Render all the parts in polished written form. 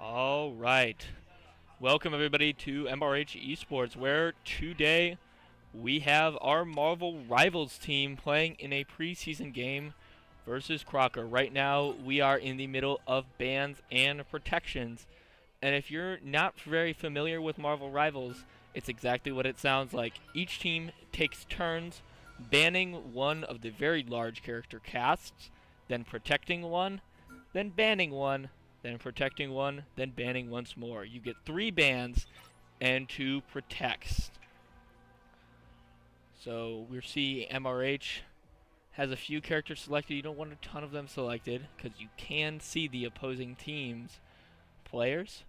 All right. Welcome, everybody, to MRH Esports, where today we have our Marvel Rivals team playing in a preseason game versus Crocker. Right now, we are in the middle of bans and protections. And if you're not very familiar with Marvel Rivals, it's exactly what it sounds like. Each team takes turns banning one of the very large character casts, then protecting one, then banning one, then protecting one, then banning once more. You get 3 bans and 2 protects. So we see MRH has a few characters selected. You don't want a ton of them selected because you can see the opposing team's players.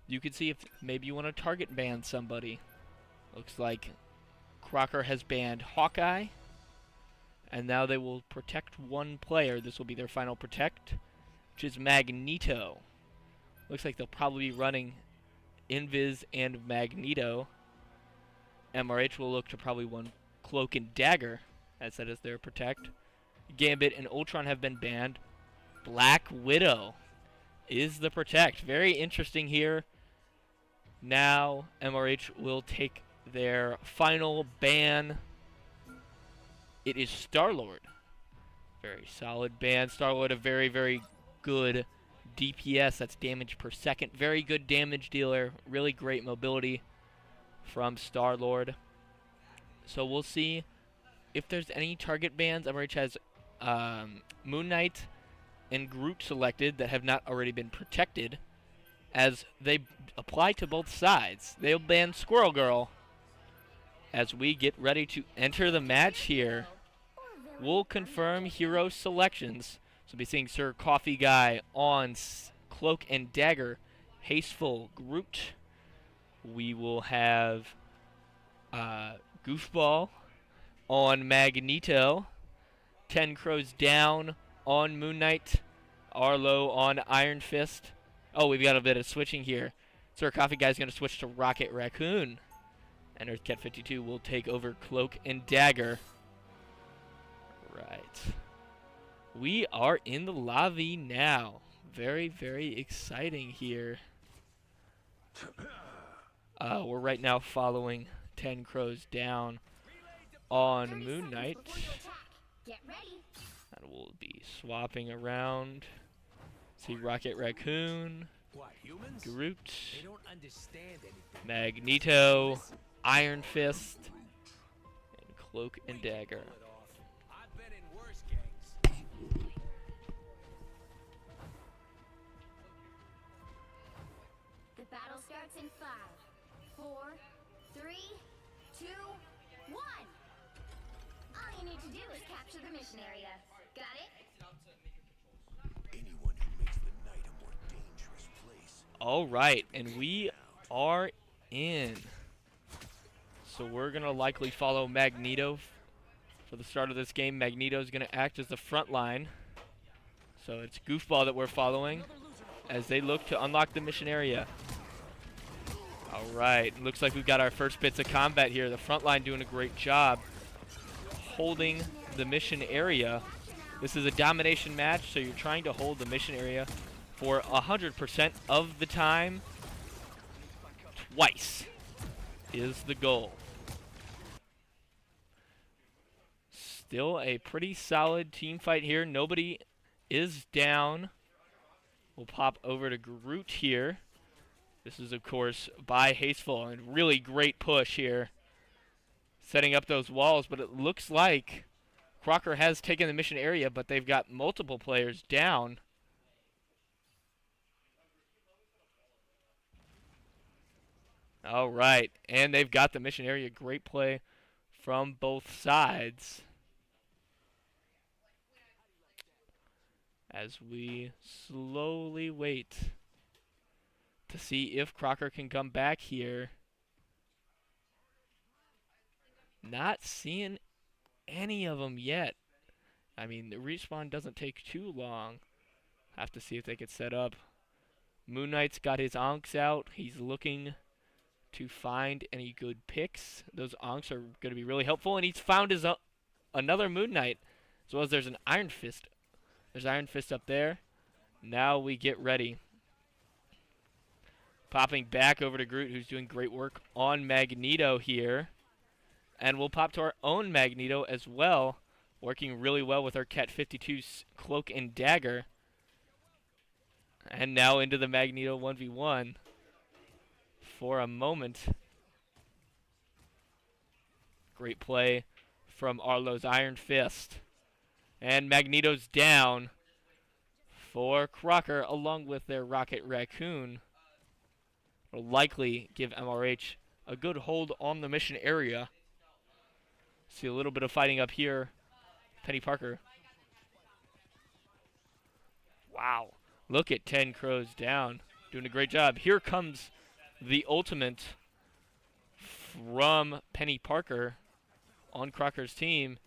You can see if maybe you want to target ban somebody. Looks like Crocker has banned Hawkeye, and now they will protect one player. This will be their final protect, which is Magneto. Looks like they'll probably be running Invis and Magneto. MRH will look to probably one Cloak and Dagger, as that is their protect. Gambit and Ultron have been banned. Black Widow is the protect. Very interesting here. Now MRH will take their final ban. It is Star-Lord. Very solid ban. Star-Lord, a very, very good DPS. That's damage per second. Very good damage dealer. Really great mobility from Star-Lord. So we'll see if there's any target bans. MRH has Moon Knight and Groot selected that have not already been protected, as they apply to both sides. They'll ban Squirrel Girl. As we get ready to enter the match here, we'll confirm hero selections. So we'll be seeing Sir Coffee Guy on Cloak and Dagger, Hasteful Groot. We will have Goofball on Magneto, 10 Crows Down on Moon Knight, Arlo on Iron Fist. Oh, we've got a bit of switching here. Sir Coffee Guy's going to switch to Rocket Raccoon, and Earthcat 52 will take over Cloak and Dagger. Right. We are in the lobby now. Very, very exciting here. We're right now following 10 Crows Down on Moon Knight. And we'll be swapping around. See Rocket Raccoon, Groot, Magneto, Iron Fist, and Cloak and Dagger. The battle starts in 5, 4, 3, 2, 1. All you need to do is capture the mission area. Got it? Anyone who makes the night a more dangerous place. All right, and we are in. So we're going to likely follow Magneto for the start of this game. Magneto is going to act as the front line. So it's Goofball that we're following as they look to unlock the mission area. All right, looks like we've got our first bits of combat here. The front line doing a great job holding the mission area. This is a domination match, so you're trying to hold the mission area for 100% of the time. Twice is the goal. Still a pretty solid team fight here. Nobody is down. We'll pop over to Groot here. This is, of course, by Hasteful, and really great push here, setting up those walls. But it looks like Crocker has taken the mission area, but they've got multiple players down. All right, and they've got the mission area. Great play from both sides. As we slowly wait to see if Crocker can come back here. Not seeing any of them yet. I mean, the respawn doesn't take too long. Have to see if they could set up. Moon Knight's got his Ankhs out. He's looking to find any good picks. Those Ankhs are going to be really helpful, and he's found his another Moon Knight, as well as there's an Iron Fist. There's Iron Fist up there. Now we get ready Popping back over to Groot, who's doing great work on Magneto here. And we'll pop to our own Magneto as well, working really well with our Cat 52's Cloak and Dagger. And now into the Magneto 1v1 for a moment. Great play from Arlo's Iron Fist. And Magneto's down for Crocker, along with their Rocket Raccoon. Will likely give MRH a good hold on the mission area. See a little bit of fighting up here. Penny Parker. Wow. Look at 10 Crows down. Doing a great job. Here comes the ultimate from Penny Parker on Crocker's team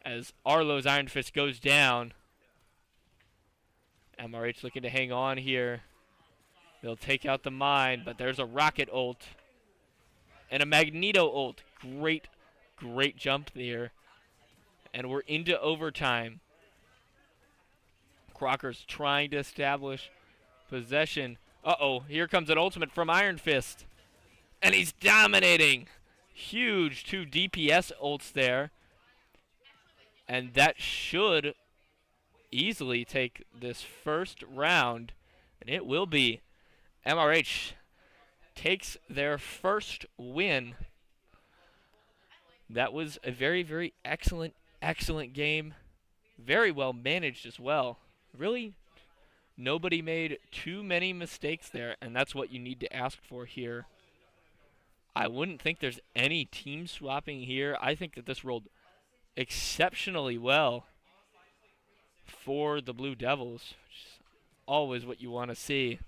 as Arlo's Iron Fist goes down. MRH looking to hang on here. They'll take out the mine, but there's a rocket ult and a Magneto ult. Great jump there. And we're into overtime. Crocker's trying to establish possession. Uh-oh, here comes an ultimate from Iron Fist. And he's dominating. Huge 2 DPS ults there. And that should easily take this first round. And it will be. MRH takes their first win. That was a very excellent game. Very well managed as well. Really, nobody made too many mistakes there, and that's what you need to ask for here. I wouldn't think there's any team swapping here. I think that this rolled exceptionally well for the Blue Devils, which is always what you want to see.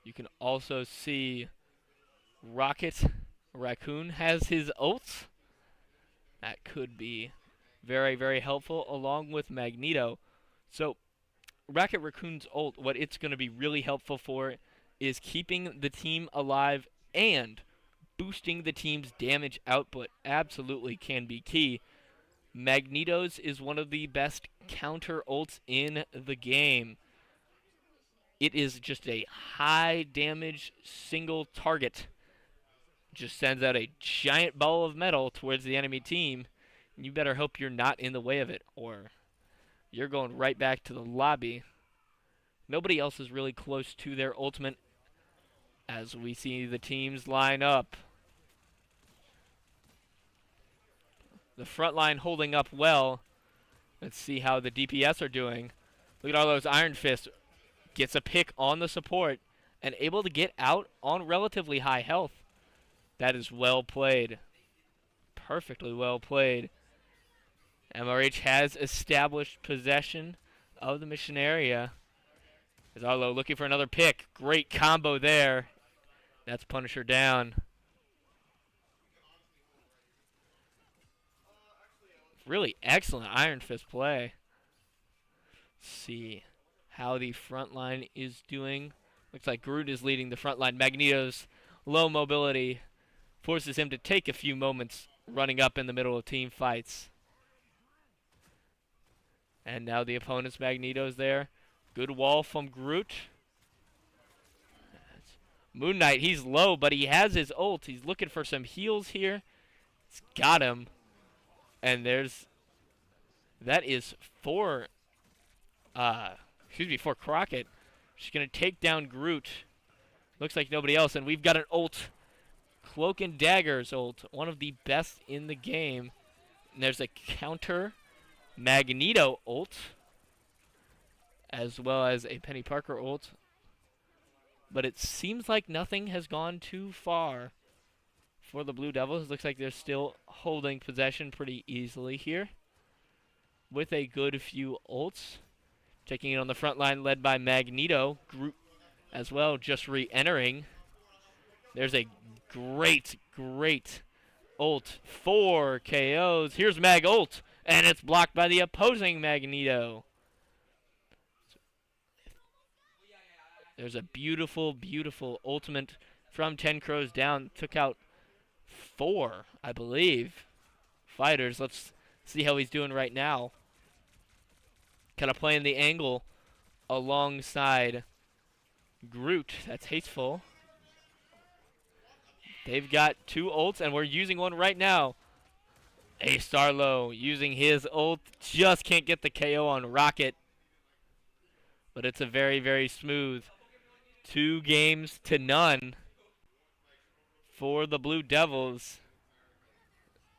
You can also see Rocket Raccoon has his ults. That could be very helpful, along with Magneto. So Rocket Raccoon's ult, what it's going to be really helpful for is keeping the team alive and boosting the team's damage output. Absolutely can be key. Magneto's is one of the best counter ults in the game. It is just a high damage single target. Just sends out a giant ball of metal towards the enemy team. You better hope you're not in the way of it, or you're going right back to the lobby. Nobody else is really close to their ultimate as we see the teams line up. The front line holding up well. Let's see how the DPS are doing. Look at all those Iron Fists. Gets a pick on the support and able to get out on relatively high health. That is well played. Perfectly well played. MRH has established possession of the mission area. Is Arlo looking for another pick. Great combo there. That's Punisher down. Really excellent Iron Fist play. Let's see how the front line is doing. Looks like Groot is leading the front line. Magneto's low mobility forces him to take a few moments running up in the middle of team fights. And now the opponent's Magneto's there. Good wall from Groot. Moon Knight, he's low, but he has his ult. He's looking for some heals here. It's got him. And that is for Crockett. She's going to take down Groot. Looks like nobody else. And we've got an ult. Cloak and Dagger's ult. One of the best in the game. And there's a counter Magneto ult. As well as a Penny Parker ult. But it seems like nothing has gone too far for the Blue Devils. Looks like they're still holding possession pretty easily here. With a good few ults. Taking it on the front line led by Magneto. Groot as well just re-entering. There's a great ult. 4 KOs. Here's Mag ult. And it's blocked by the opposing Magneto. There's a beautiful ultimate from 10 Crows down. Took out 4, I believe, fighters. Let's see how he's doing right now. Kind of playing the angle alongside Groot, that's Hasteful. They've got 2 ults, and we're using one right now. Ace Starlo using his ult, just can't get the KO on Rocket. But it's a very, very smooth 2 games to none for the Blue Devils.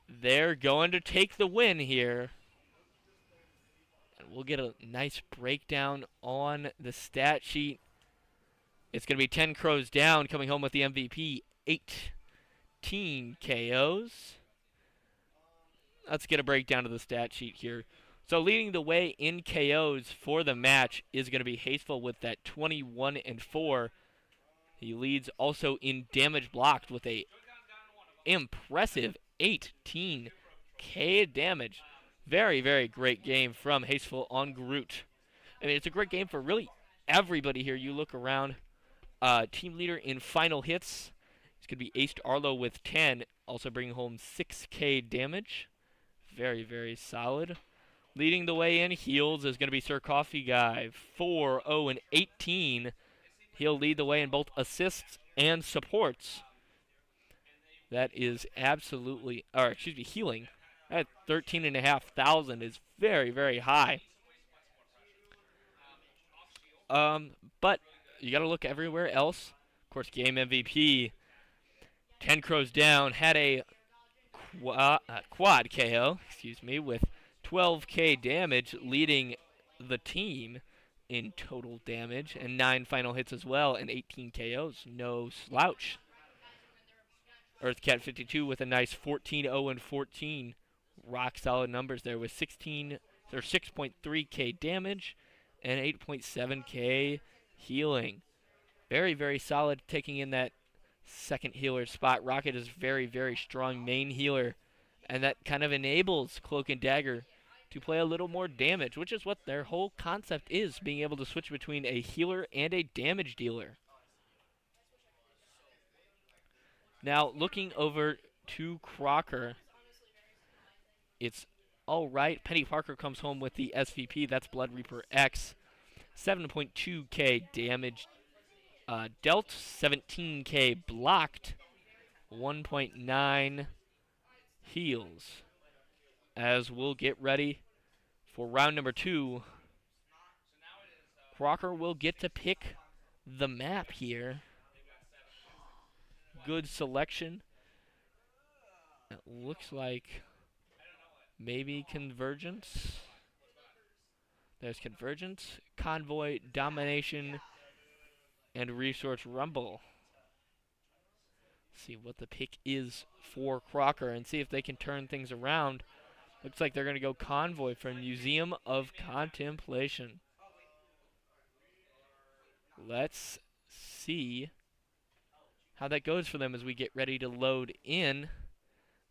They're going to take the win here. And we'll get a nice breakdown on the stat sheet. It's going to be 10 Crows down, coming home with the MVP, 18 KOs. Let's get a breakdown of the stat sheet here. So leading the way in KOs for the match is going to be Hasteful with that 21-4. He leads also in damage blocked with a impressive 18k damage. Very, very great game from Hasteful on Groot. I mean, it's a great game for really everybody here. You look around. Team leader in final hits. It's going to be Ace Arlo with 10, also bringing home 6k damage. Very, very solid. Leading the way in heals is going to be Sir Coffee Guy, 4-0-18. He'll lead the way in both assists and supports. That is absolutely, healing. At 13,500 is very, very high. But you got to look everywhere else. Of course, game MVP, 10 Crows down, had a quad KO, with 12k damage, leading the team in total damage, and 9 final hits as well, and 18 KOs. No slouch. Earthcat 52 with a nice 14-0-14. Rock solid numbers there with 6.3k damage and 8.7k healing. Very, very solid, taking in that second healer spot. Rocket is very, very strong main healer, and that kind of enables Cloak and Dagger to play a little more damage, which is what their whole concept is, being able to switch between a healer and a damage dealer. Now, looking over to Crocker, it's all right. Penny Parker comes home with the SVP. That's Blood Reaper X. 7.2k damage dealt, 17k blocked, 1.9 heals. As we'll get ready for round number 2, Crocker will get to pick the map here. Good selection. It looks like maybe Convergence. There's Convergence, Convoy, Domination, and Resource Rumble. See what the pick is for Crocker and see if they can turn things around. Looks like they're going to go Convoy for Museum of Contemplation. Let's see how that goes for them as we get ready to load in.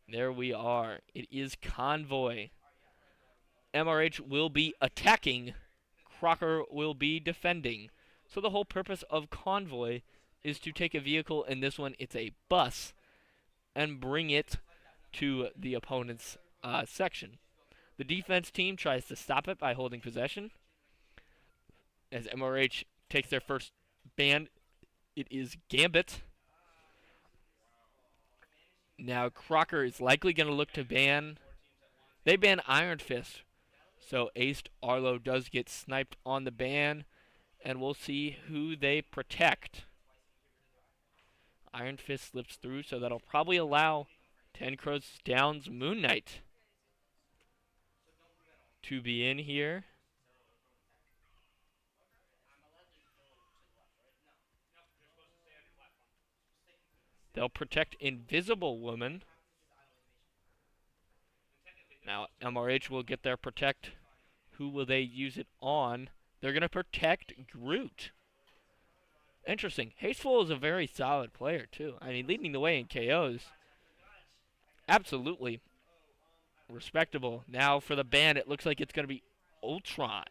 There we are. It is Convoy. MRH will be attacking. Crocker will be defending. So the whole purpose of Convoy is to take a vehicle, in this one it's a bus, and bring it to the opponent's section. The defense team tries to stop it by holding possession. As MRH takes their first ban, it is Gambit. Now Crocker is likely going to look to ban. They ban Iron Fist. So Ace Arlo does get sniped on the ban, and we'll see who they protect. Iron Fist slips through, so that'll probably allow 10 Crows Down's Moon Knight to be in here. They'll protect Invisible Woman. Now MRH will get their protect. Who will they use it on? They're going to protect Groot. Interesting. Hasteful is a very solid player, too. I mean, leading the way in KOs. Absolutely respectable. Now for the ban, it looks like it's going to be Ultron.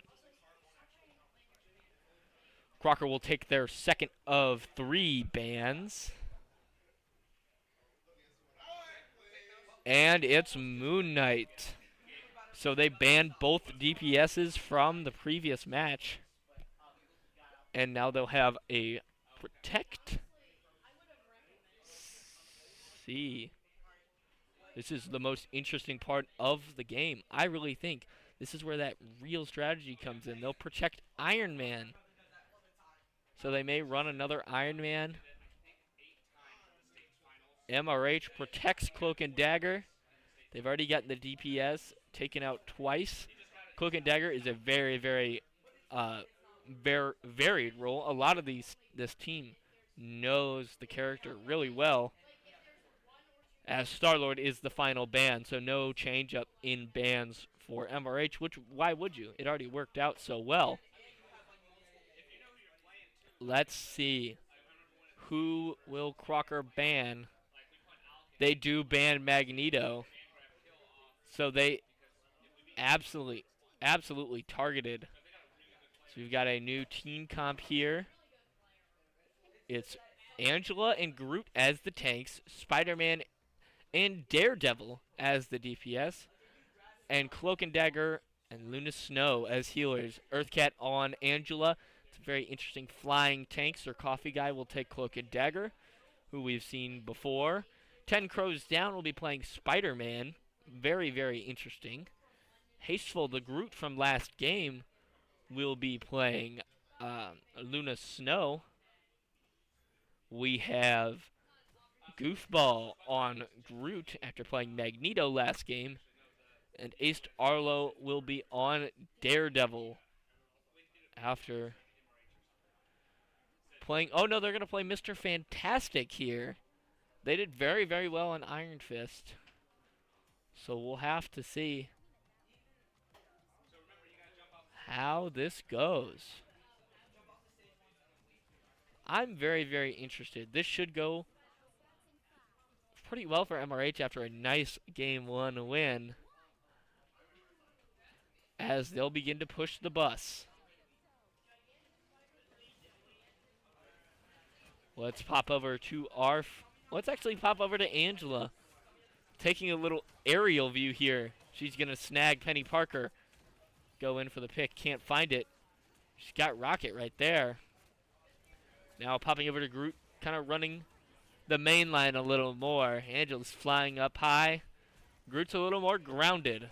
Crocker will take their second of 3 bans. And it's Moon Knight. So they banned both DPSs from the previous match. And now they'll have a protect. See. This is the most interesting part of the game. I really think this is where that real strategy comes in. They'll protect Iron Man. So they may run another Iron Man. MRH protects Cloak and Dagger. They've already gotten the DPS taken out twice. Cloak and Dagger is a very, very varied role. A lot of this team knows the character really well, as Star-Lord is the final ban, so no change up in bans for MRH, which why would you? It already worked out so well. Let's see. Who will Crocker ban? They do ban Magneto. So they absolutely targeted. So we've got a new team comp here. It's Angela and Groot as the tanks, Spider-Man and Daredevil as the DPS, and Cloak and Dagger and Luna Snow as healers. Earthcat on Angela. It's a very interesting flying tank. Sir Coffee Guy will take Cloak and Dagger, who we've seen before. 10 Crows Down will be playing Spider-Man. Very, very interesting. Hasteful, the Groot from last game, will be playing Luna Snow. We have Goofball on Groot after playing Magneto last game. And Ace Arlo will be on Daredevil after playing... Oh, no, they're going to play Mr. Fantastic here. They did very, very well on Iron Fist. So we'll have to see how this goes. I'm very, very interested. This should go pretty well for MRH after a nice Game 1 win, as they'll begin to push the bus. Let's pop over to let's actually pop over to Angela. Taking a little aerial view here. She's going to snag Penny Parker. Go in for the pick. Can't find it. She's got Rocket right there. Now popping over to Groot. Kind of running the main line a little more. Angela's flying up high. Groot's a little more grounded.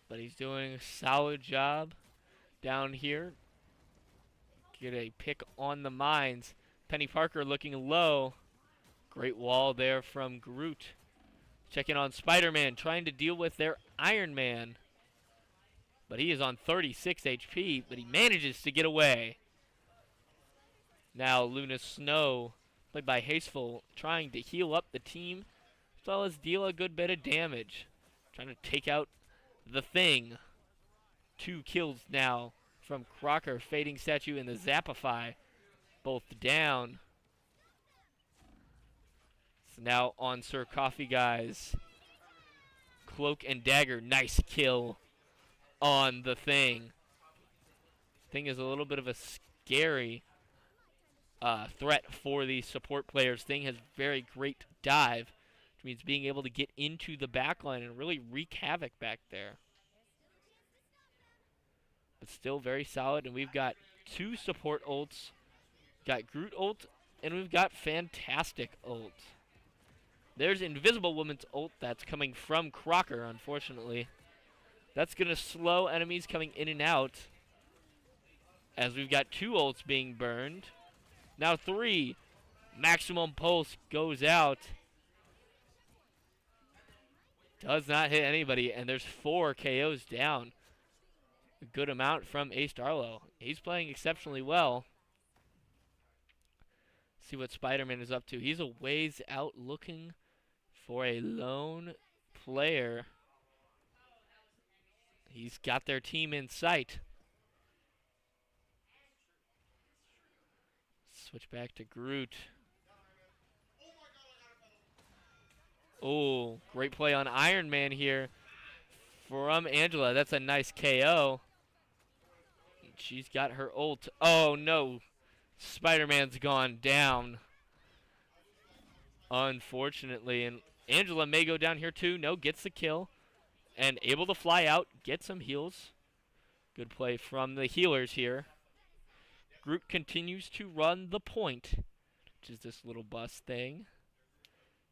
But he's doing a solid job down here. Get a pick on the mines. Penny Parker looking low. Great wall there from Groot. Checking on Spider-Man, trying to deal with their Iron Man. But he is on 36 HP, but he manages to get away. Now Luna Snow, played by Hasteful, trying to heal up the team, as well as deal a good bit of damage. Trying to take out the Thing. 2 kills now from Crocker, Fading Statue, and the Zapify. Both down. So now on Sir Coffee Guy's Cloak and Dagger. Nice kill on the Thing. Thing is a little bit of a scary threat for the support players. Thing has very great dive, which means being able to get into the backline and really wreak havoc back there. But still very solid, and we've got 2 support ults. Got Groot ult, and we've got Fantastic ult. There's Invisible Woman's ult that's coming from Crocker, unfortunately. That's going to slow enemies coming in and out, as we've got 2 ults being burned. Now 3. Maximum Pulse goes out. Does not hit anybody, and there's 4 KOs down. A good amount from Ace Darlow. He's playing exceptionally well. See what Spider-Man is up to. He's a ways out looking for a lone player. He's got their team in sight. Switch back to Groot. Oh, great play on Iron Man here from Angela. That's a nice KO. She's got her ult. Oh, no. Spider-Man's gone down, unfortunately, and Angela may go down here too. No, gets the kill and able to fly out, get some heals. Good play from the healers here. Groot continues to run the point, which is this little bus thing.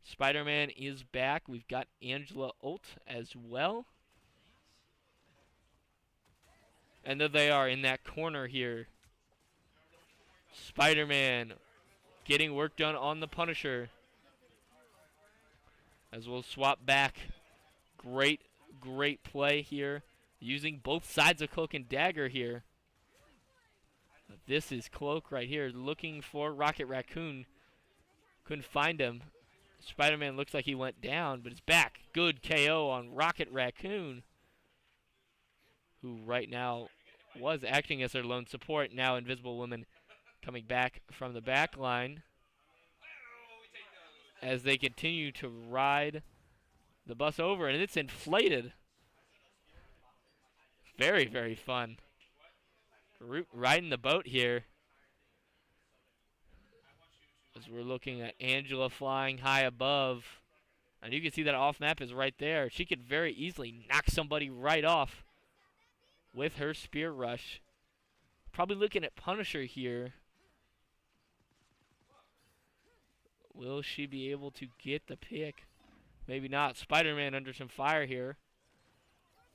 Spider-Man is back. We've got Angela Ult as well. And there they are in that corner here. Spider-Man getting work done on the Punisher. As we'll swap back. Great play here. Using both sides of Cloak and Dagger here. This is Cloak right here looking for Rocket Raccoon. Couldn't find him. Spider-Man looks like he went down, but it's back. Good KO on Rocket Raccoon, who right now was acting as their lone support. Now Invisible Woman coming back from the back line as they continue to ride the bus over, and it's inflated. Very, very fun. Groot riding the boat here. As we're looking at Angela flying high above. And you can see that off map is right there. She could very easily knock somebody right off with her spear rush. Probably looking at Punisher here. Will she be able to get the pick? Maybe not. Spider-Man under some fire here.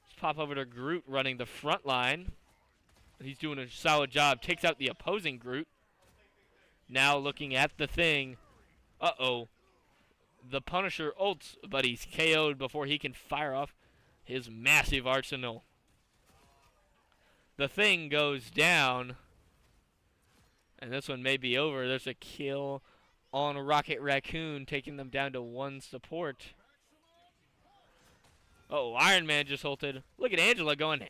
Let's pop over to Groot running the front line. He's doing a solid job. Takes out the opposing Groot. Now looking at the Thing. Uh-oh. The Punisher ults, but he's KO'd before he can fire off his massive arsenal. The Thing goes down. And this one may be over. There's a kill on Rocket Raccoon, taking them down to one support. Oh, Iron Man just ulted. Look at Angela going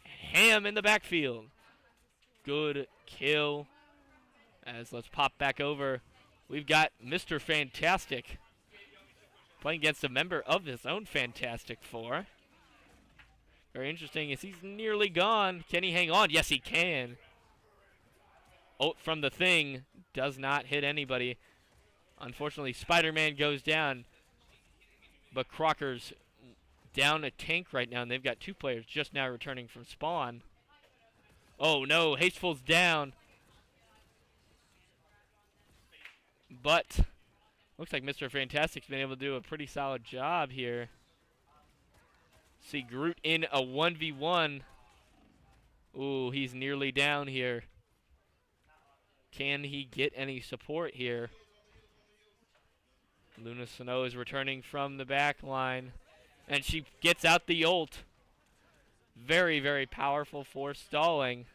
ham in the backfield. Good kill. As let's pop back over. We've got Mr. Fantastic playing against a member of his own Fantastic Four. Very interesting as he's nearly gone. Can he hang on? Yes, he can. Ult from the Thing does not hit anybody. Unfortunately, Spider-Man goes down. But Crocker's down a tank right now, and they've got two players just now returning from spawn. Oh no, Hasteful's down. But looks like Mr. Fantastic's been able to do a pretty solid job here. See Groot in a 1v1. Ooh, he's nearly down here. Can he get any support here? Luna Snow is returning from the back line. And she gets out the ult. Very, very powerful for stalling.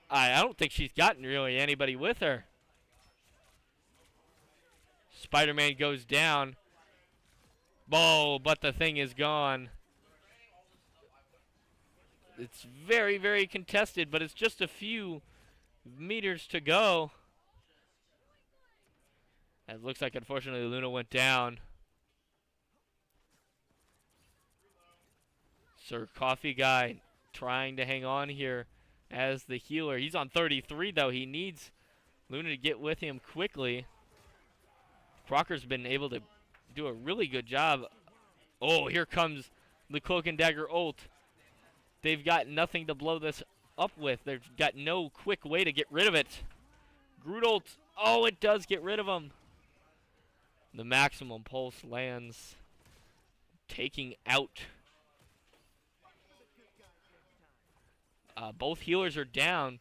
I don't think she's gotten really anybody with her. Spider-Man goes down. Oh, but the Thing is gone. It's very, very contested, but it's just a few meters to go. It looks like, unfortunately, Luna went down. Sir Coffee Guy trying to hang on here as the healer. He's on 33, though. He needs Luna to get with him quickly. Crocker's been able to do a really good job. Oh, here comes the Cloak and Dagger ult. They've got nothing to blow this up with. They've got no quick way to get rid of it. Groot ult. Oh, it does get rid of him. The maximum pulse lands, taking out. Both healers are down.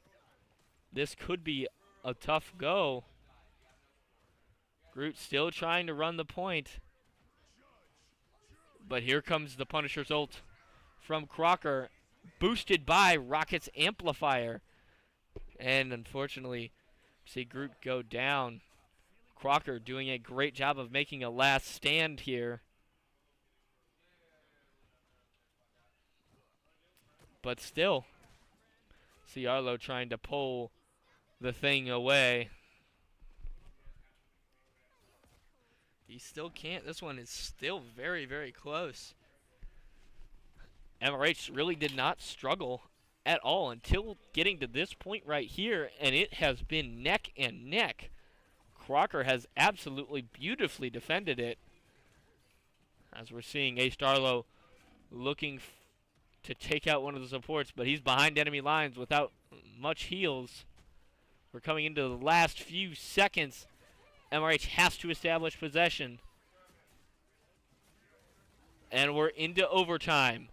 This could be a tough go. Groot still trying to run the point. But here comes the Punisher's ult from Crocker, boosted by Rocket's amplifier. And unfortunately, see Groot go down. Crocker doing a great job of making a last stand here. But still, see Arlo trying to pull the Thing away. He still can't. This one is still very, very close. MRH really did not struggle at all until getting to this point right here, and it has been neck and neck. Crocker has absolutely beautifully defended it. As we're seeing Ace Darlow looking to take out one of the supports, but he's behind enemy lines without much heals. We're coming into the last few seconds. MRH has to establish possession. And we're into overtime.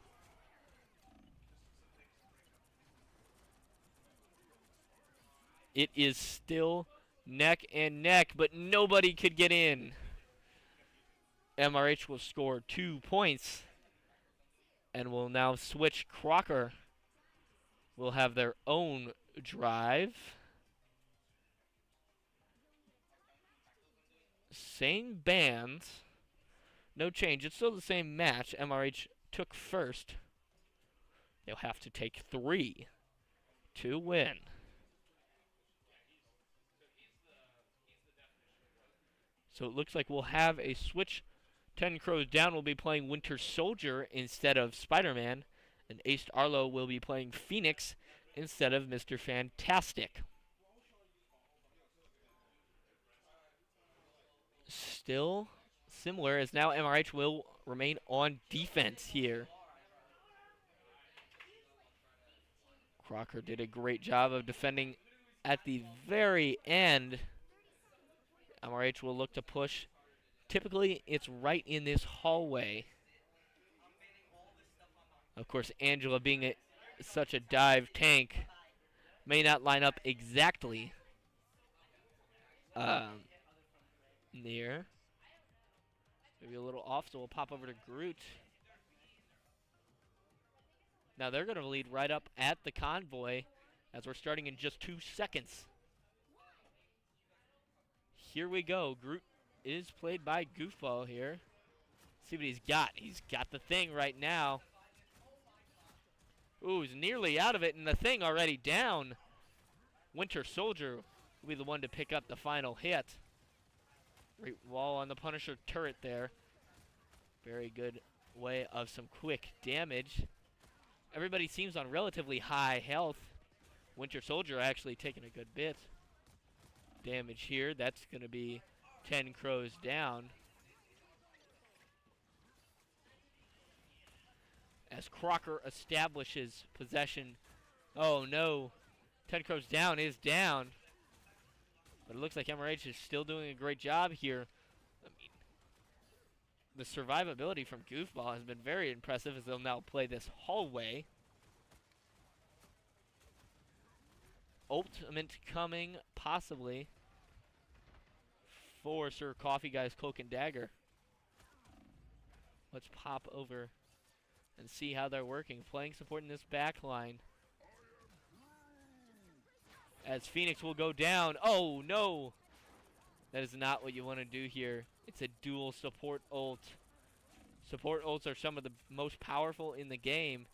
It is still neck and neck, but nobody could get in. MRH will score 2 points and will now switch. Crocker will have their own drive. Same bands. No change. It's still the same match. MRH took first. They'll have to take 3 to win. So it looks like we'll have a switch. 10 Crows Down will be playing Winter Soldier instead of Spider-Man. And Ace Arlo will be playing Phoenix instead of Mr. Fantastic. Still similar, as now MRH will remain on defense here. Crocker did a great job of defending at the very end. MRH will look to push. Typically, it's right in this hallway. Of course, Angela, being such a dive tank, may not line up exactly near. Maybe a little off, so we'll pop over to Groot. Now they're going to lead right up at the convoy as we're starting in just 2 seconds. Here we go. Groot is played by Goofball here. See what he's got. He's got the thing right now. Ooh, he's nearly out of it, and the thing already down. Winter Soldier will be the one to pick up the final hit. Great wall on the Punisher turret there. Very good way of some quick damage. Everybody seems on relatively high health. Winter Soldier actually taking a good bit damage here. That's going to be 10 Crows Down. As Crocker establishes possession. Oh no. 10 Crows Down is down. But it looks like MRH is still doing a great job here. I mean, the survivability from Goofball has been very impressive as they'll now play this hallway. Ultimate coming, possibly, for Sir Coffee Guy's Cloak and Dagger. Let's pop over and see how they're working. Playing support in this back line. As Phoenix will go down. Oh, no. That is not what you want to do here. It's a dual support ult. Support ults are some of the most powerful in the game.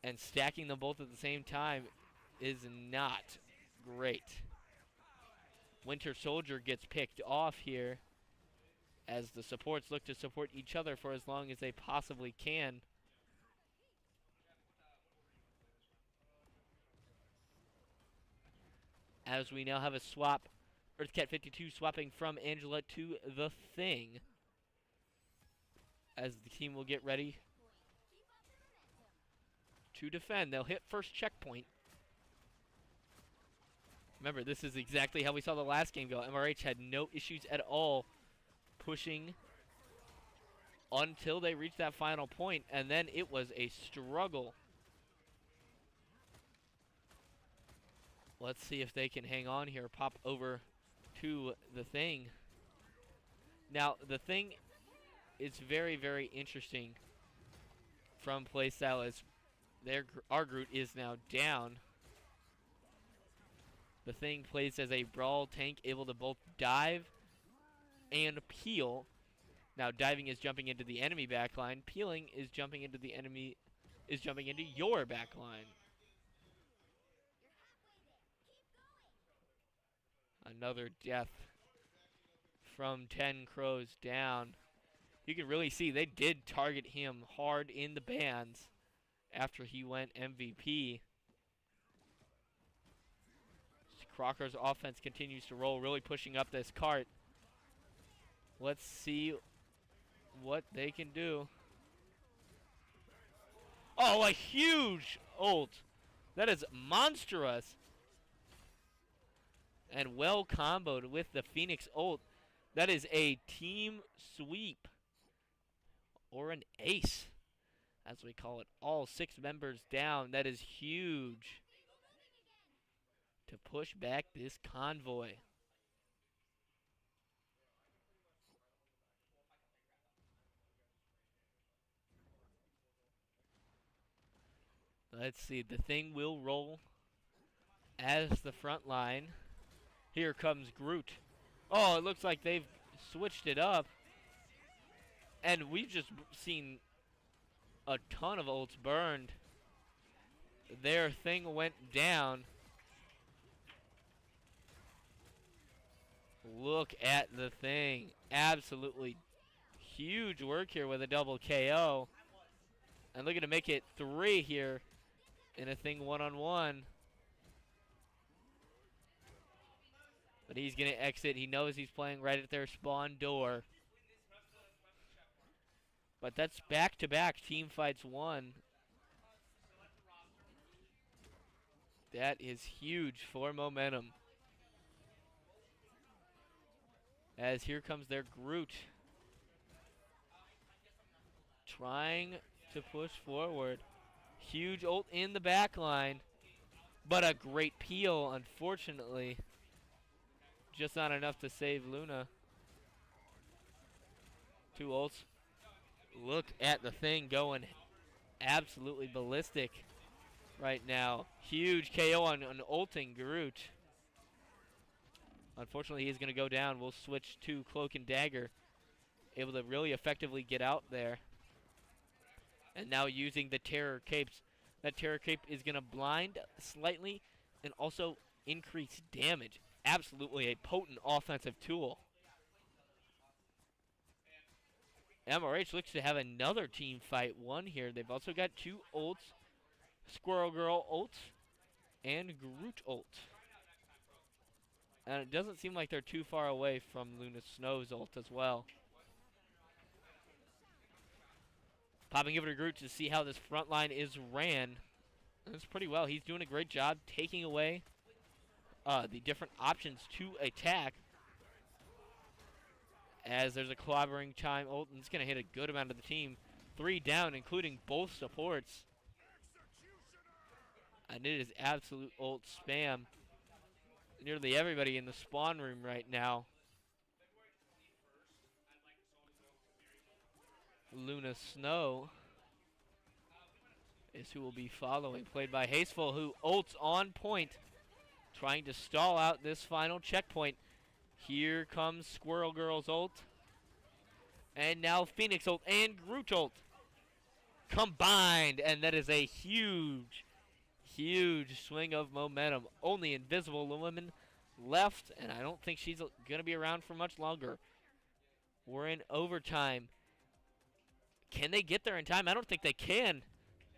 And stacking them both at the same time is not great. Winter Soldier gets picked off here as the supports look to support each other for as long as they possibly can. As we now have a swap, EarthCat 52 swapping from Angela to the Thing. As the team will get ready to defend. They'll hit first checkpoint. Remember, this is exactly how we saw the last game go. MRH had no issues at all pushing until they reached that final point, and then it was a struggle. Let's see if they can hang on here. Pop over to the Thing. Now, the Thing is very, very interesting from playstyle as our Groot is now down. The Thing plays as a brawl tank, able to both dive and peel. Now, diving is jumping into the enemy backline. Peeling is jumping into the enemy, is jumping into your backline. Another death from 10 Crows Down. You can really see they did target him hard in the bands after he went MVP. Crocker's offense continues to roll, really pushing up this cart. Let's see what they can do. Oh, a huge ult. That is monstrous. And well comboed with the Phoenix ult. That is a team sweep. Or an ace, as we call it. All 6 members down. That is huge. To push back this convoy. Let's see. The thing will roll as the front line. Here comes Groot. Oh, it looks like they've switched it up. And we've just seen a ton of ults burned. Their thing went down. Look at the thing. Absolutely huge work here with a double KO. And looking to make it 3 here in a thing one-on-one. But he's going to exit. He knows he's playing right at their spawn door. But that's back-to-back team fights won. That is huge for momentum. As here comes their Groot. Trying to push forward. Huge ult in the back line. But a great peel, unfortunately. Just not enough to save Luna. 2 ults. Look at the thing going absolutely ballistic right now. Huge KO on ulting Groot. Unfortunately, he's going to go down. We'll switch to Cloak and Dagger. Able to really effectively get out there. And now using the Terror Capes. That Terror Cape is going to blind slightly and also increase damage. Absolutely a potent offensive tool. MRH looks to have another team fight won here. They've also got 2 ults. Squirrel Girl ult and Groot ult. And it doesn't seem like they're too far away from Luna Snow's ult as well. Popping over to Groot to see how this front line is ran. That's pretty well. He's doing a great job taking away the different options to attack. As there's a clobbering chime ult, and it's going to hit a good amount of the team. 3 down, including both supports. And it is absolute ult spam. Nearly everybody in the spawn room right now. Luna Snow is who will be following, played by Hasteful, who ults on point, trying to stall out this final checkpoint. Here comes Squirrel Girl's ult. And now Phoenix ult and Groot ult combined. And that is a huge, huge swing of momentum. Only Invisible Woman left, and I don't think she's going to be around for much longer. We're in overtime. Can they get there in time? I don't think they can.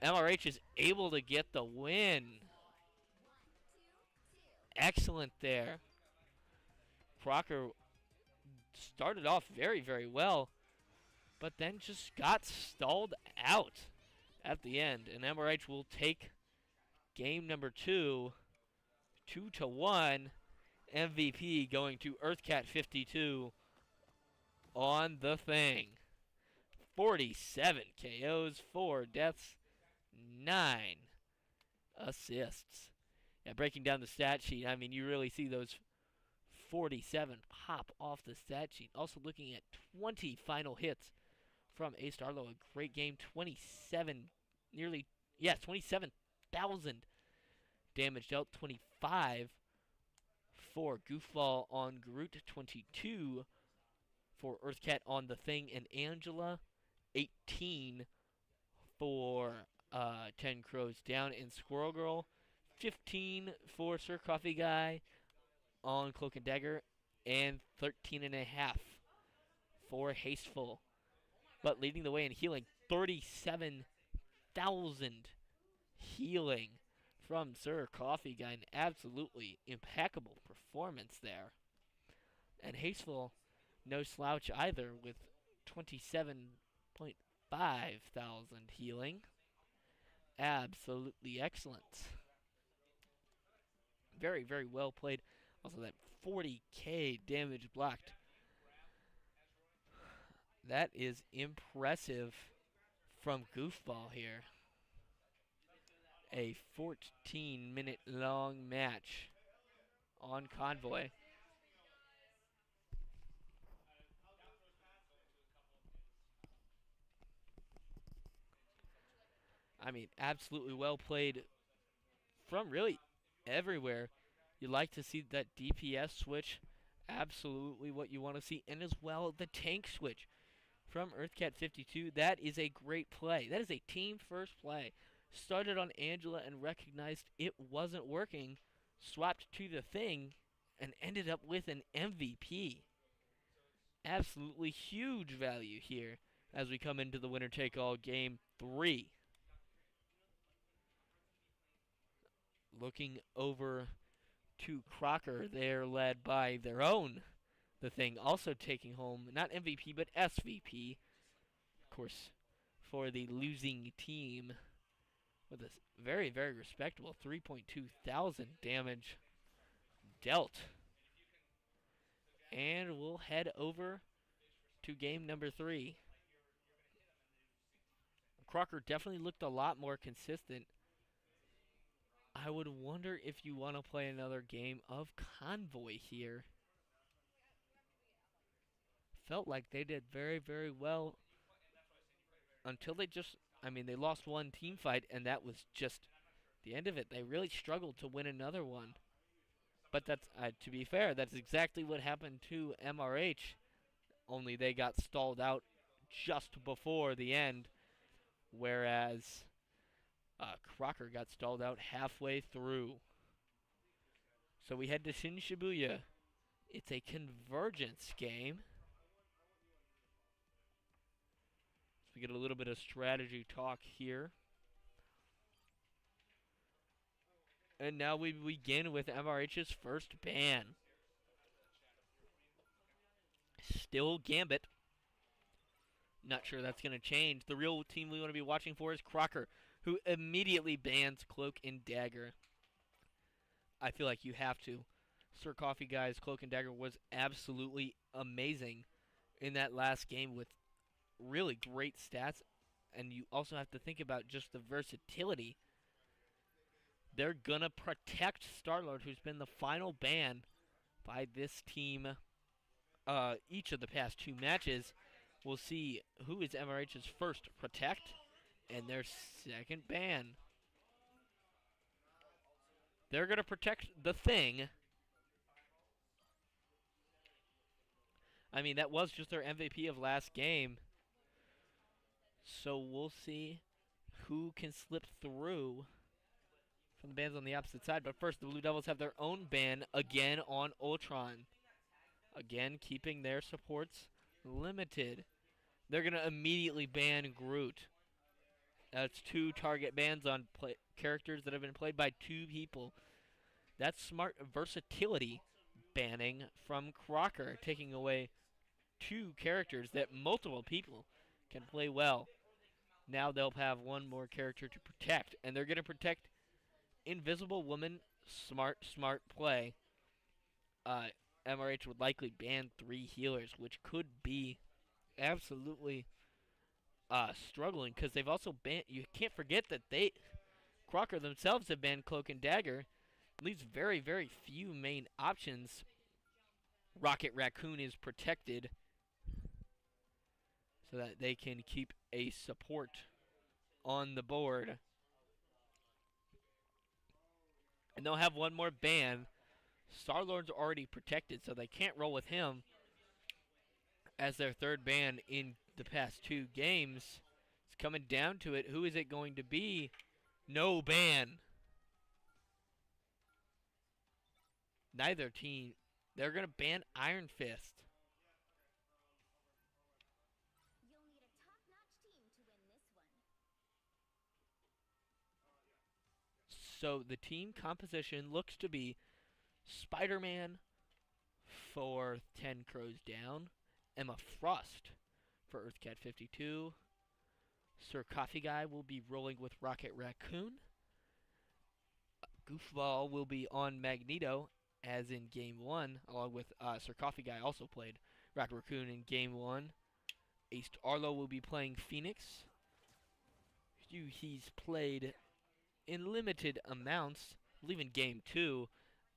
MRH is able to get the win. Excellent there. Crocker started off very, very well, but then just got stalled out at the end. And MRH will take game number 2, 2-1. MVP going to EarthCat52 on the thing. 47 KOs, 4 deaths, 9 assists. Yeah, breaking down the stat sheet, I mean, you really see those 47 pop off the stat sheet. Also looking at 20 final hits from Ace Darlow. A great game. 27,000 damage dealt. 25 for Goofball on Groot. 22 for Earthcat on the Thing and Angela. 18 for 10 Crows Down and Squirrel Girl. 15 for Sir Coffee Guy on Cloak and Dagger, and 13.5 for Hasteful. But leading the way in healing, 37,000 healing from Sir Coffee Guy. An absolutely impeccable performance there. And Hasteful, no slouch either, with 27,500 healing. absolutely excellent. Very, very well played. Also, that 40k damage blocked. That is impressive from Goofball here. A 14-minute long match on Convoy. I mean, absolutely well played from really everywhere. You like to see that DPS switch. Absolutely what you want to see. And as well, the tank switch from EarthCat52. That is a great play. That is a team first play. Started on Angela and recognized it wasn't working. Swapped to the Thing and ended up with an MVP. Absolutely huge value here as we come into the winner take all game 3. Looking over to Crocker, they're led by their own The Thing, also taking home not MVP but SVP, of course, for the losing team with a very, very respectable 3.2 thousand damage dealt. And we'll head over to game number 3. Crocker definitely looked a lot more consistent. I would wonder if you want to play another game of Convoy here. Felt like they did very, very well until they they lost one team fight, and that was just the end of it. They really struggled to win another one. But that's, to be fair, that's exactly what happened to MRH, only they got stalled out just before the end, whereas Crocker got stalled out halfway through. So we head to Shin Shibuya. It's a convergence game. So we get a little bit of strategy talk here. And now we begin with MRH's first ban. Still Gambit. Not sure that's going to change. The real team we want to be watching for is Crocker, who immediately bans Cloak and Dagger. I feel like you have to. Sir Coffee Guy's Cloak and Dagger was absolutely amazing in that last game with really great stats. And you also have to think about just the versatility. They're going to protect Star-Lord, who's been the final ban by this team each of the past 2 matches. We'll see who is MRH's first protect and their second ban. They're going to protect the Thing. I mean, that was just their MVP of last game. So we'll see who can slip through from the bans on the opposite side. But first, the Blue Devils have their own ban again on Ultron. Again, keeping their supports limited. They're going to immediately ban Groot. That's 2 target bans on characters that have been played by 2 people. That's smart versatility banning from Crocker, taking away 2 characters that multiple people can play well. Now they'll have 1 more character to protect, and they're going to protect Invisible Woman. Smart play. MRH would likely ban 3 healers, which could be absolutely struggling, because they've also banned. You can't forget that Crocker themselves have banned Cloak and Dagger. Leaves very, very few main options. Rocket Raccoon is protected so that they can keep a support on the board. And they'll have 1 more ban. Star-Lord's already protected, so they can't roll with him as their 3rd ban in the past 2 games. It's coming down to it. Who is it going to be? No ban. Neither team. They're going to ban Iron Fist. You'll need a top-notch team to win this one. So the team composition looks to be Spider-Man for 10 Crows Down, Emma Frost for EarthCat52, Sir Coffee Guy will be rolling with Rocket Raccoon. Goofball will be on Magneto, as in Game 1, along with Sir Coffee Guy also played Rocket Raccoon in Game 1. Ace Arlo will be playing Phoenix, who he's played in limited amounts, I believe in Game 2,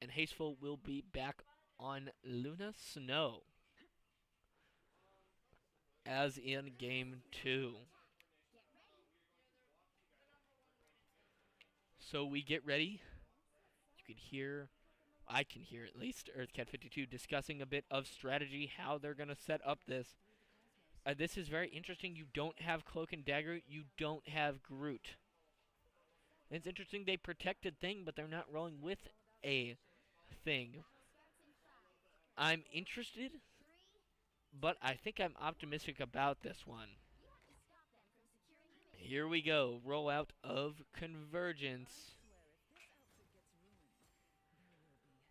and Hasteful will be back on Luna Snow, as in Game 2. So we get ready. You can hear, I can hear at least, EarthCat52 discussing a bit of strategy, how they're going to set up this. This is very interesting. You don't have Cloak and Dagger. You don't have Groot. And it's interesting they protected Thing, but they're not rolling with a Thing. I'm interested, but I think I'm optimistic about this one. Here we go. Rollout of Convergence.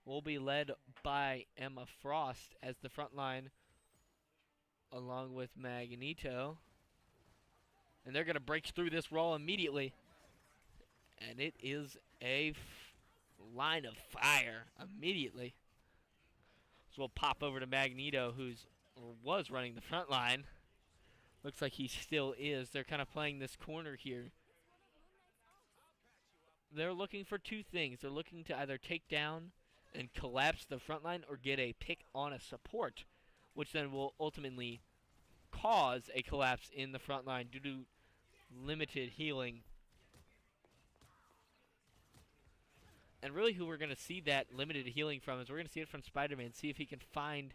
Will be led by Emma Frost as the front line, along with Magneto. And they're going to break through this roll immediately. And it is a line of fire immediately. So we'll pop over to Magneto, was running the front line. Looks like he still is. They're kind of playing this corner here. They're looking for two things. They're looking to either take down and collapse the front line or get a pick on a support, which then will ultimately cause a collapse in the front line due to limited healing. And really who we're going to see that limited healing from is we're going to see it from Spider-Man, see if he can find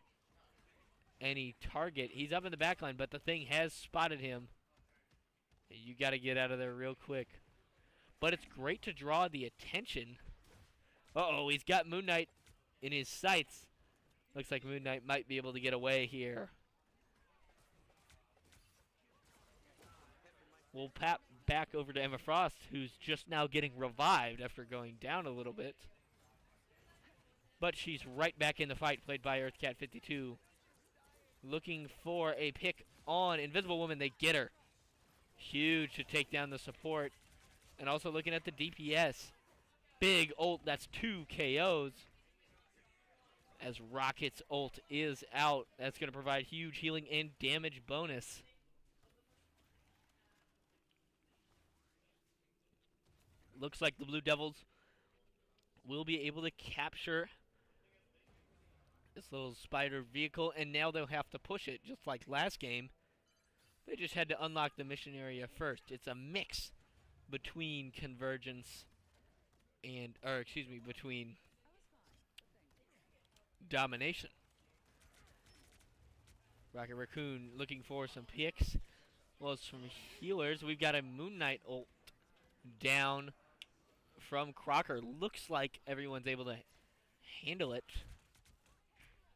any target. He's up in the back line, but the Thing has spotted him. You got to get out of there real quick. But it's great to draw the attention. Uh-oh, he's got Moon Knight in his sights. Looks like Moon Knight might be able to get away here. We'll pop back over to Emma Frost, who's just now getting revived after going down a little bit. But she's right back in the fight, played by EarthCat52. Looking for a pick on Invisible Woman. They get her. Huge to take down the support. And also looking at the DPS. Big ult, that's 2 KOs. As Rocket's ult is out. That's going to provide huge healing and damage bonus. Looks like the Blue Devils will be able to capture this little spider vehicle, and now they'll have to push it, just like last game. They just had to unlock the mission area first. It's a mix between Convergence and, between Domination. Rocket Raccoon looking for some picks. Well, it's from healers. We've got a Moon Knight ult down from Crocker. Looks like everyone's able to handle it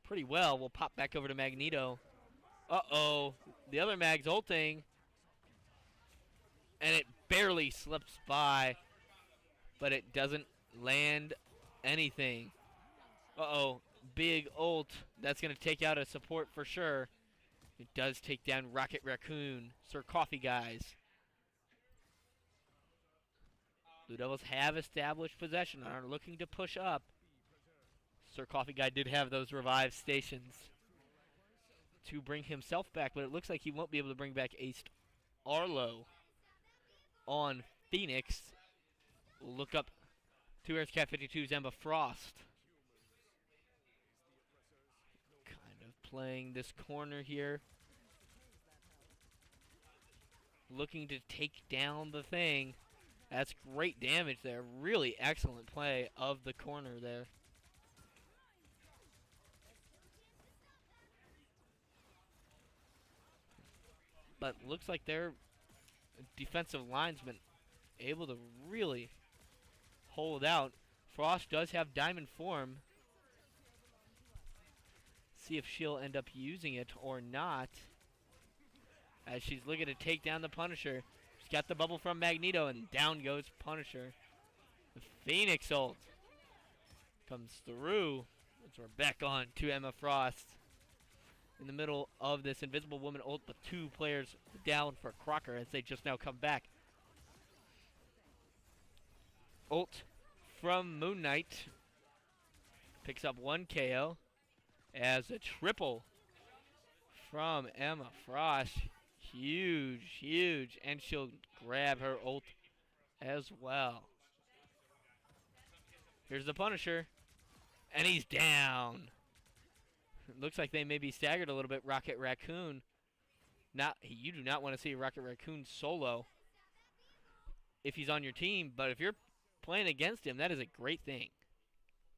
pretty well. We'll pop back over to Magneto. Uh-oh. The other Mag's ulting. And it barely slips by. But it doesn't land anything. Uh-oh. Big ult. That's going to take out a support for sure. It does take down Rocket Raccoon. Sir Coffee Guys. Blue Devils have established possession and are looking to push up. Sir Coffee Guy did have those revive stations to bring himself back, but it looks like he won't be able to bring back Ace Arlo on Phoenix. We'll look up to EarthCat52's Emma Frost. Kind of playing this corner here. Looking to take down the Thing. That's great damage there. Really excellent play of the corner there. But looks like their defensive linesman able to really hold out. Frost does have diamond form. See if she'll end up using it or not. As she's looking to take down the Punisher. She's got the bubble from Magneto, and down goes Punisher. The Phoenix ult comes through. As we're back on to Emma Frost. in the middle of this Invisible Woman ult, but 2 players down for Crocker as they just now come back. Ult from Moon Knight picks up 1 KO as a triple from Emma Frost. Huge, huge, and she'll grab her ult as well. Here's the Punisher, and he's down. It looks like they may be staggered a little bit. Rocket Raccoon. You do not want to see Rocket Raccoon solo if he's on your team, but if you're playing against him, that is a great thing.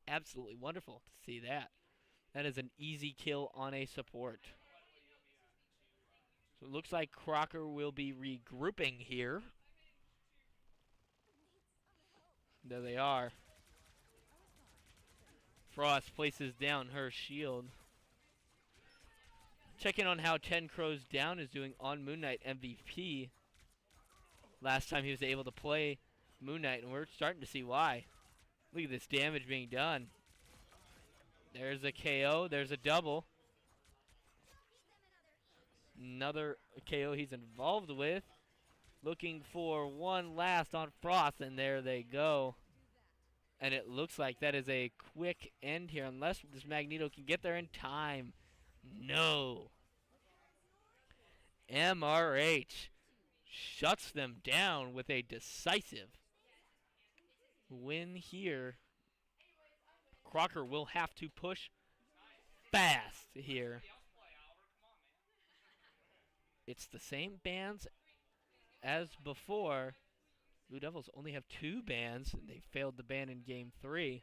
Absolutely wonderful to see that. That is an easy kill on a support. So it looks like Crocker will be regrouping here. There they are. Frost places down her shield. Checking on how 10 Crows Down is doing on Moon Knight MVP. Last time he was able to play Moon Knight, and we're starting to see why. Look at this damage being done. There's a KO. There's a double. Another KO he's involved with. Looking for one last on Frost, and there they go. And it looks like that is a quick end here, unless this Magneto can get there in time. No. MRH shuts them down with a decisive win here. Crocker will have to push fast here. It's the same bans as before. Blue Devils only have 2 bans, and they failed the ban in Game 3.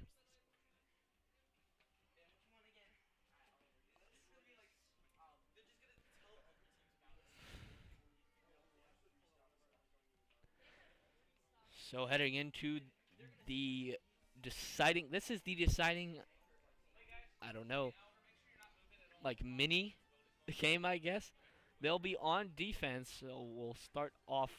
So heading into the deciding, this is the deciding, I don't know, like mini game, I guess. They'll be on defense, so we'll start off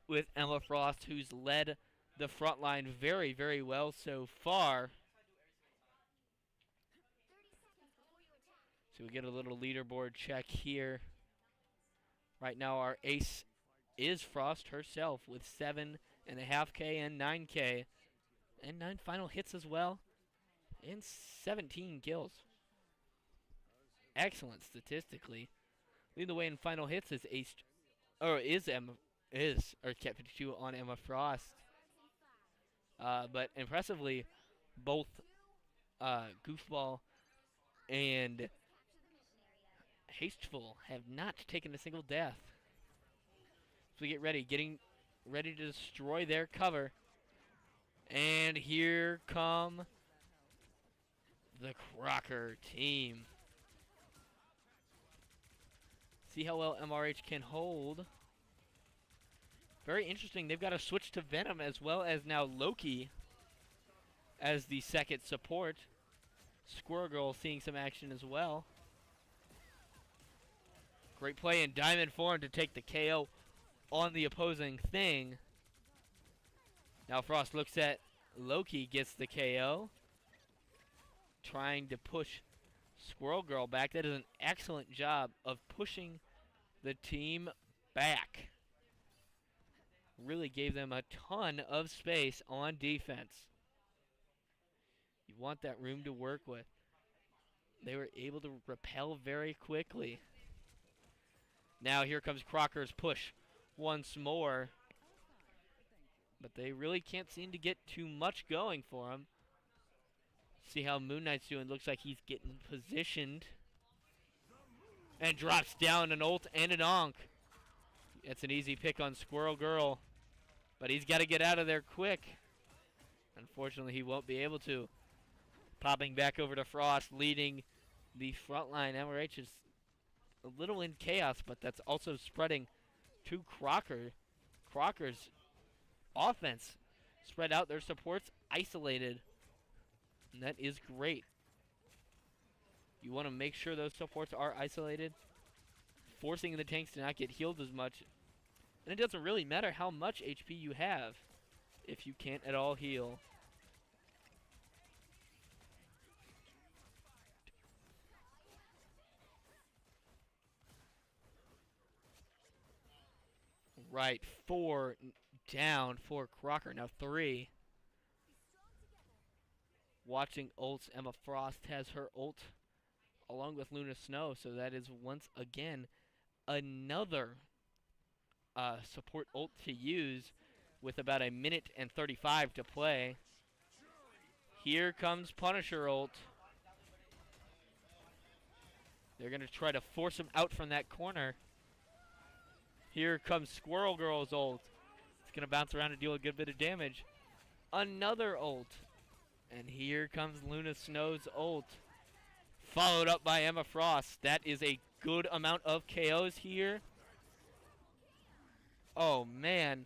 with Emma Frost, who's led the front line very, very well so far. So we get a little leaderboard check here. Right now our ace is Frost herself with 7.5K and 9K. And 9 final hits as well. And 17 kills. Excellent statistically. Leading the way in final hits is Cat 52 on Emma Frost. But impressively, both Goofball and Hasteful have not taken a single death. So we get ready, getting ready to destroy their cover. And here come the Crocker team. See how well MRH can hold. Very interesting. They've got to switch to Venom as well as now Loki as the second support. Squirrel Girl seeing some action as well. Great play in Diamond form to take the KO on the opposing thing. Now Frost looks at Loki, gets the KO. Trying to push Squirrel Girl back. That is an excellent job of pushing the team back. Really gave them a ton of space on defense. You want that room to work with. They were able to repel very quickly. Now here comes Crocker's push once more. But they really can't seem to get too much going for him. See how Moon Knight's doing. Looks like he's getting positioned. And drops down an ult and an onk. That's an easy pick on Squirrel Girl. But he's got to get out of there quick. Unfortunately, he won't be able to. Popping back over to Frost, leading the front line. MRH is a little in chaos, but that's also spreading to Crocker. Crocker's offense spread out. Their supports isolated. And that is great. You want to make sure those supports are isolated, forcing the tanks to not get healed as much. And it doesn't really matter how much HP you have if you can't at all heal. Right, 4 down for Crocker. Now 3. Watching ults, Emma Frost has her ult along with Luna Snow, so that is once again another support ult to use with about a minute and 35 to play. Here comes Punisher ult. They're going to try to force him out from that corner. Here comes Squirrel Girl's ult. It's going to bounce around and deal a good bit of damage. Another ult. And here comes Luna Snow's ult. Followed up by Emma Frost. That is a good amount of KOs here. Oh, man.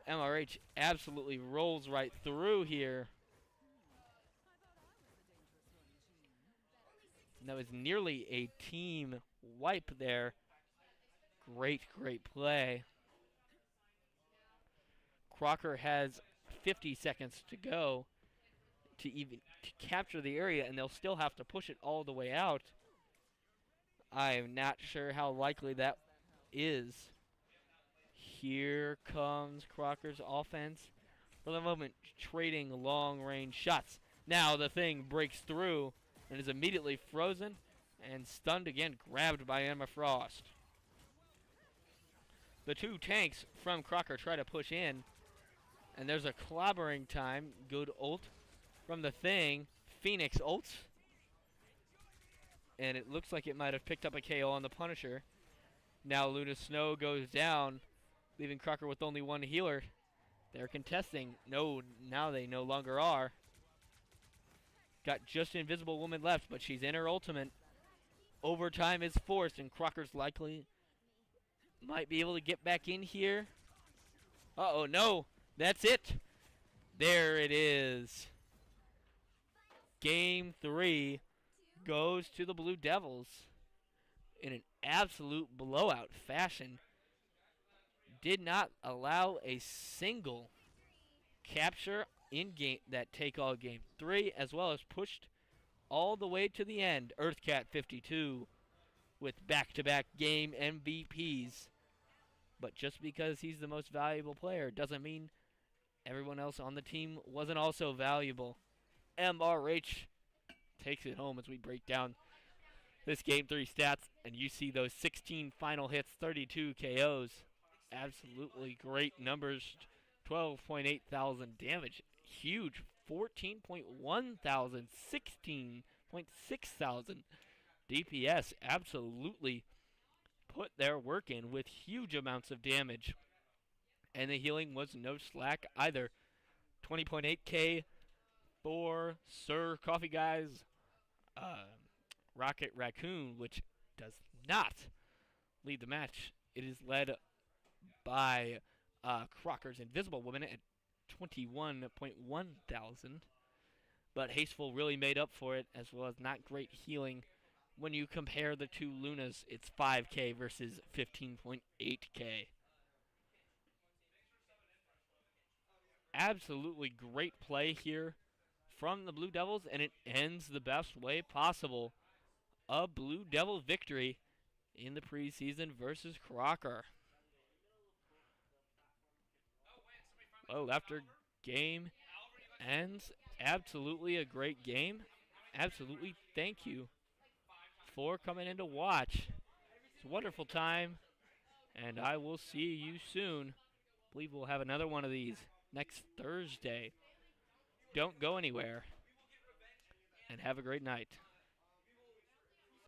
MRH absolutely rolls right through here. And that was nearly a team wipe there. Great, great play. Crocker has 50 seconds to go to capture the area, and they'll still have to push it all the way out. I am not sure how likely that is. Here comes Crocker's offense. For the moment, trading long-range shots. Now the thing breaks through and is immediately frozen and stunned again, grabbed by Emma Frost. The two tanks from Crocker try to push in, and there's a clobbering time. Good ult from the thing. Phoenix ults, and it looks like it might have picked up a KO on the Punisher. Now Luna Snow goes down, leaving Crocker with only one healer. They're contesting. No, now they no longer are. Got just Invisible Woman left, but she's in her ultimate. Overtime is forced, and Crocker's likely might be able to get back in here. Uh-oh, no. That's it. There it is. Game 3 goes to the Blue Devils in an absolute blowout fashion. Did not allow a single capture in game that take all game 3, as well as pushed all the way to the end. Earthcat 52 with back-to-back game MVPs. But just because he's the most valuable player doesn't mean everyone else on the team wasn't also valuable. MRH takes it home as we break down this game 3 stats, and you see those 16 final hits, 32 KOs. Absolutely great numbers. 12.8 thousand damage. Huge. 14.1 thousand. 16.6 thousand. DPS absolutely put their work in with huge amounts of damage. And the healing was no slack either. 20.8k for Sir Coffee Guy's Rocket Raccoon, which does not lead the match. It is led by Crocker's Invisible Woman at 21.1 thousand. But Hasteful really made up for it, as well as not great healing. When you compare the two Lunas, it's 5k versus 15.8k. Absolutely great play here from the Blue Devils, and it ends the best way possible. A Blue Devil victory in the preseason versus Crocker. Oh, after game ends, absolutely a great game. Absolutely thank you for coming in to watch. It's a wonderful time, and I will see you soon. I believe we'll have another one of these next Thursday. Don't go anywhere, and have a great night.